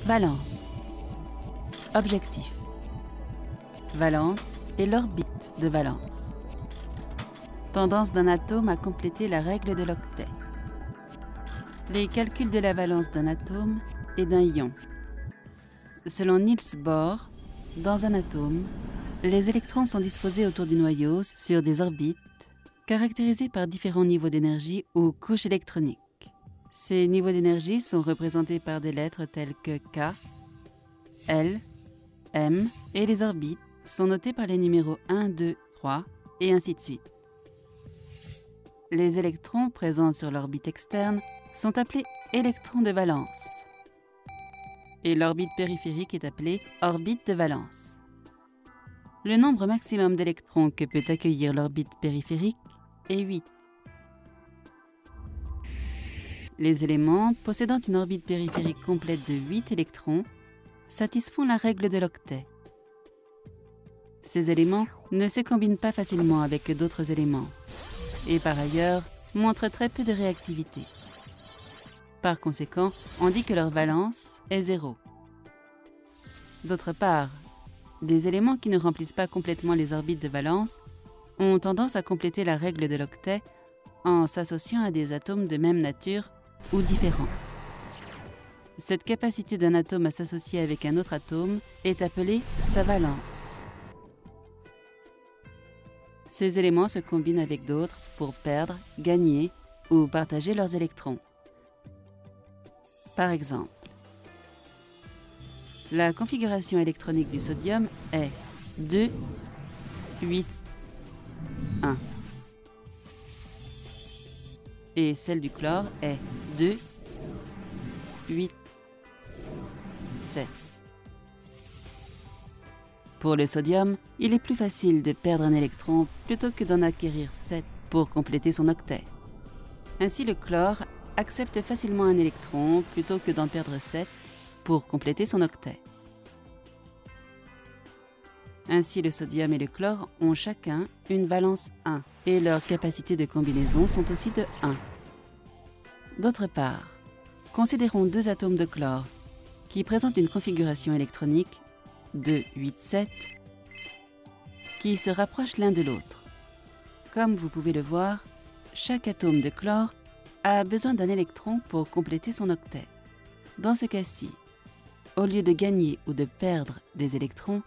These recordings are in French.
Valence. Objectif. Valence et l'orbite de valence. Tendance d'un atome à compléter la règle de l'octet. Les calculs de la valence d'un atome et d'un ion. Selon Niels Bohr, dans un atome, les électrons sont disposés autour du noyau sur des orbites caractérisées par différents niveaux d'énergie ou couches électroniques. Ces niveaux d'énergie sont représentés par des lettres telles que K, L, M, et les orbites sont notées par les numéros 1, 2, 3 et ainsi de suite. Les électrons présents sur l'orbite externe sont appelés électrons de valence et l'orbite périphérique est appelée orbite de valence. Le nombre maximum d'électrons que peut accueillir l'orbite périphérique est 8. Les éléments possédant une orbite périphérique complète de 8 électrons satisfont la règle de l'octet. Ces éléments ne se combinent pas facilement avec d'autres éléments et par ailleurs montrent très peu de réactivité. Par conséquent, on dit que leur valence est 0. D'autre part, des éléments qui ne remplissent pas complètement les orbites de valence ont tendance à compléter la règle de l'octet en s'associant à des atomes de même nature ou différents. Cette capacité d'un atome à s'associer avec un autre atome est appelée sa valence. Ces éléments se combinent avec d'autres pour perdre, gagner ou partager leurs électrons. Par exemple, la configuration électronique du sodium est 2, 8, 1. Et celle du chlore est 2, 8, 7. Pour le sodium, il est plus facile de perdre un électron plutôt que d'en acquérir 7 pour compléter son octet. Ainsi, le chlore accepte facilement un électron plutôt que d'en perdre 7 pour compléter son octet. Ainsi, le sodium et le chlore ont chacun une valence 1 et leurs capacités de combinaison sont aussi de 1. D'autre part, considérons deux atomes de chlore qui présentent une configuration électronique 2, 8, 7 qui se rapprochent l'un de l'autre. Comme vous pouvez le voir, chaque atome de chlore a besoin d'un électron pour compléter son octet. Dans ce cas-ci, au lieu de gagner ou de perdre des électrons,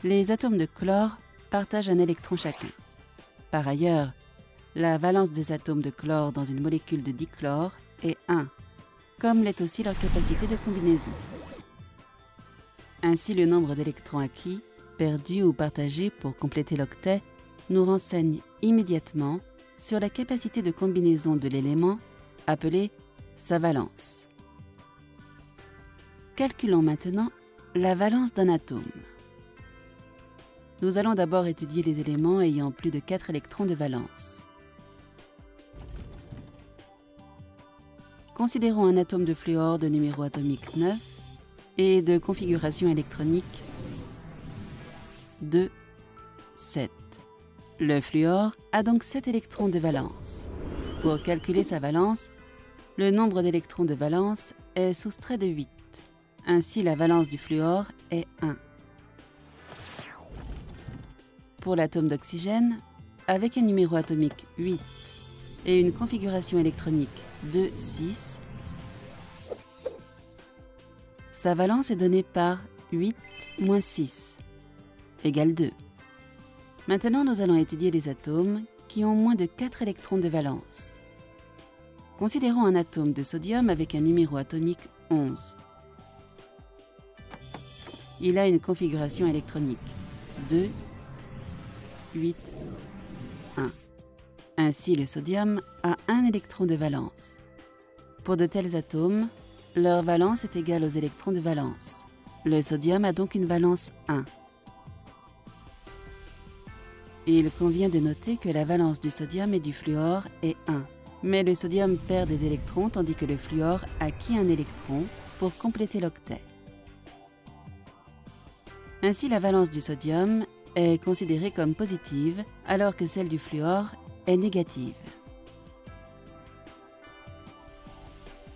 les atomes de chlore partagent un électron chacun. Par ailleurs, la valence des atomes de chlore dans une molécule de dichlore est 1, comme l'est aussi leur capacité de combinaison. Ainsi, le nombre d'électrons acquis, perdus ou partagés pour compléter l'octet nous renseigne immédiatement sur la capacité de combinaison de l'élément appelé sa valence. Calculons maintenant la valence d'un atome. Nous allons d'abord étudier les éléments ayant plus de 4 électrons de valence. Considérons un atome de fluor de numéro atomique 9 et de configuration électronique 2, 7. Le fluor a donc 7 électrons de valence. Pour calculer sa valence, le nombre d'électrons de valence est soustrait de 8. Ainsi, la valence du fluor est 1. Pour l'atome d'oxygène, avec un numéro atomique 8 et une configuration électronique 2, 6, sa valence est donnée par 8 moins 6 égale 2. Maintenant, nous allons étudier les atomes qui ont moins de 4 électrons de valence. Considérons un atome de sodium avec un numéro atomique 11. Il a une configuration électronique 2, 8, 1. Ainsi, le sodium a un électron de valence. Pour de tels atomes, leur valence est égale aux électrons de valence. Le sodium a donc une valence 1. Il convient de noter que la valence du sodium et du fluor est 1. Mais le sodium perd des électrons tandis que le fluor acquit un électron pour compléter l'octet. Ainsi, la valence du sodium est considérée comme positive alors que celle du fluor est négative.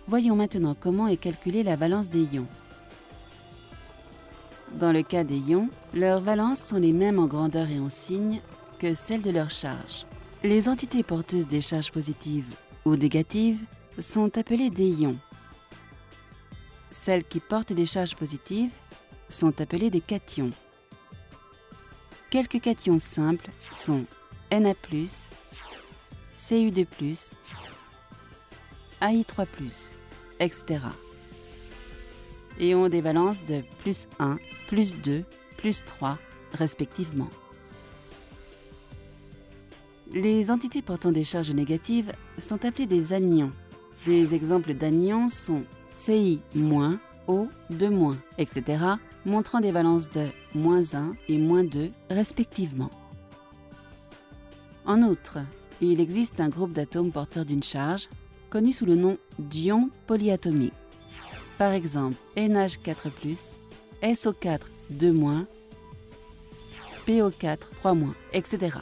Voyons maintenant comment est calculée la valence des ions. Dans le cas des ions, leurs valences sont les mêmes en grandeur et en signe que celles de leurs charges. Les entités porteuses des charges positives ou négatives sont appelées des ions. Celles qui portent des charges positives sont appelées des cations. Quelques cations simples sont Na+, Cu2+, Ai3+, etc. et ont des valences de +1, +2, +3, respectivement. Les entités portant des charges négatives sont appelées des anions. Des exemples d'anions sont Ci-, O2-, etc., montrant des valences de -1 et -2, respectivement. En outre, il existe un groupe d'atomes porteurs d'une charge, connu sous le nom d'ions polyatomiques. Par exemple, NH4+, SO4 2-, PO4 3-, etc.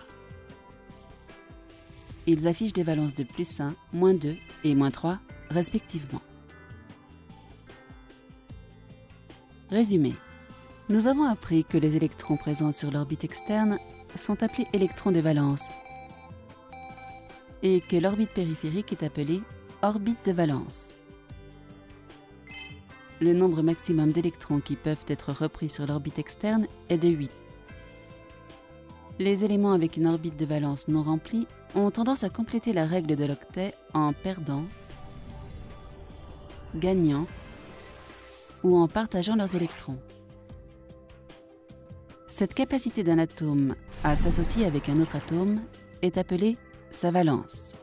Ils affichent des valences de +1, -2 et -3, respectivement. Résumé. Nous avons appris que les électrons présents sur l'orbite externe sont appelés électrons de valence et que l'orbite périphérique est appelée orbite de valence. Le nombre maximum d'électrons qui peuvent être repris sur l'orbite externe est de 8. Les éléments avec une orbite de valence non remplie ont tendance à compléter la règle de l'octet en perdant, gagnant ou en partageant leurs électrons. Cette capacité d'un atome à s'associer avec un autre atome est appelée sa valence.